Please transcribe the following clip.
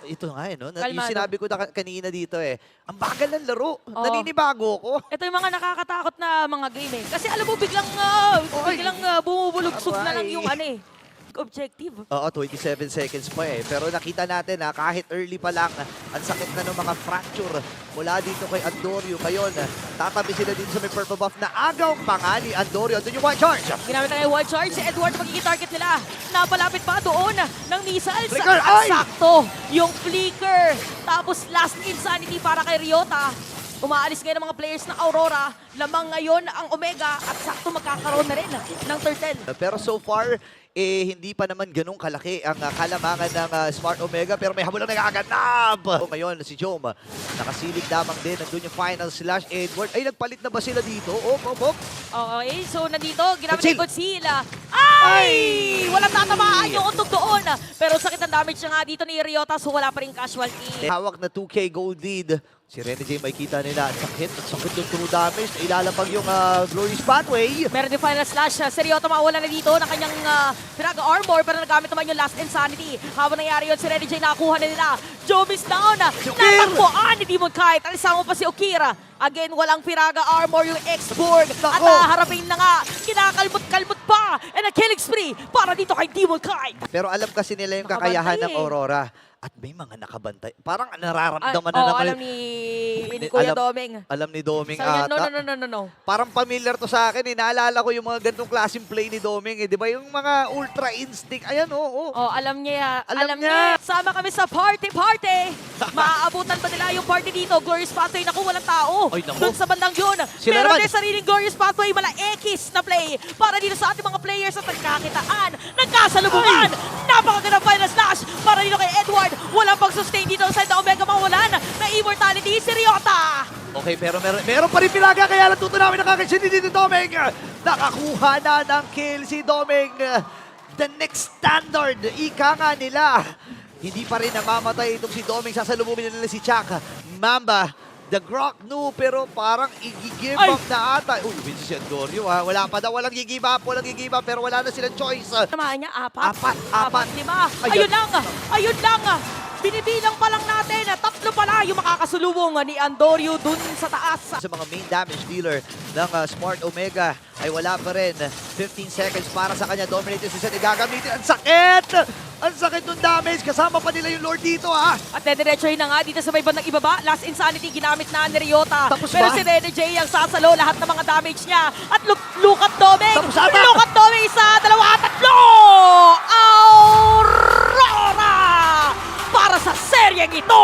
ito nga eh, no? Yung Kalmado. sinabi ko na kanina dito eh, ang bagal ng laro. Oo. Naninibago ko. Ito yung mga nakakatakot na mga game eh. Kasi alam mo, biglang bumubulugsog na lang yung objective. Oo, 27 seconds pa eh. Pero nakita natin na kahit early pa lang, ang sakit na ng mga fracture mula dito kay Andorio. Ngayon, tatabi sila dito sa may purple buff na agaw pa nga ni Andorio. Doon yung one charge. Ginamit na kayo one charge. Si Edward magiging target nila. Napalapit pa doon ng missiles. Flicker, At ay! sakto yung flicker. Tapos last insanity para kay Ryota. Umaalis ngayon ng mga players ng Aurora. Lamang ngayon ang Omega at sakto magkakaroon na rin ng turtle. Pero so far, hindi pa naman ganun kalaki ang kalamangan ng Smart Omega. Pero may habulang nagaganap. Ngayon, si Jom, nakasilig lamang din. Nandun yung final slash. Edward, ay nagpalit na ba sila dito? Op. Okay, so nandito, ginamit Conceal. ni Godzilla. Ay! Walang tatamaan yung untog doon. Pero sakit ang damage na nga dito ni Ryota, so wala pa rin casualty. Hawak na 2K gold lead. Si Rene J may kita nila. At sakit yung true damage. Ilalapag yung Glorious Pathway. Meron din final slash. Si Ryota mawala na dito ng kanyang Piraga armor, pero nagamit naman yung last insanity. Habang nangyari yun, si Rene J nakakuha na nila. Job is down. Natakboan ni Demon Kite. Alisama pa si Okira. Again, walang Piraga armor yung X-Borg. At harapin na nga, kinakalmot-kalmot pa. And a killing spree para dito kay Demon Kite. Pero alam kasi nila yung Nakabantay kakayahan ng eh. Aurora. At may mga nakabantay. Parang nararamdaman na naman. alam ni Kuya Doming. Alam ni Doming. Sabi niya, no. Parang familiar to sa akin. Naalala ko yung mga ganitong klaseng play ni Doming. Di ba yung mga ultra instinct? Ayan, oo. Oh, alam niya. Alam niya. Sama kami sa party. Maaabutan ba nila yung party dito? Glorious Pathway. Naku, walang tao. Ay, naku. Doon sa bandang yun. Sila Meron naman. din sariling Glorious Pathway. Mala X na play. Para dito sa ating mga players at nagkakitaan. Nagkasalubungan. Napakagandang final slash. Para dito kay Edward. Walang pag-sustain dito sa the Omega. Mawalan na immortality si Ryota. Okay, pero meron pa rin Piraga. Kaya lang tutunawin nakakasindi dito Doming. Nakakuha na ng kill si Doming. The next standard. Ika nga nila. Hindi pa rin namamatay itong si Doming. Sasalubungin nila si Chaka. Mamba. The Grok no, pero parang i-give up na ata. Uy, busy si Andorio ha. Wala pa daw, walang i-give up, pero wala na silang choice. Naman niya, apat. Apat. 5. Ayun lang. Binibilang pa lang natin. 3 pala yung makakasulubong ni Andorio dun sa taas. Sa mga main damage dealer ng Smart Omega ay wala pa rin. 15 seconds para sa kanya. Dominator si Seth gagamitin. Ang sakit! Ang sakit ng damage. Kasama pa nila yung Lord dito ha. At dediretsohin na nga dito sa may bandang ibaba. Last insanity ginamit na ni Ryota. Tapos pero ba? si Rene J ang sasalo lahat ng mga damage niya. At look at Doming. Tapos ata. Look at Doming. 1, 2, 3. Aurora! Para sa seryeng ito!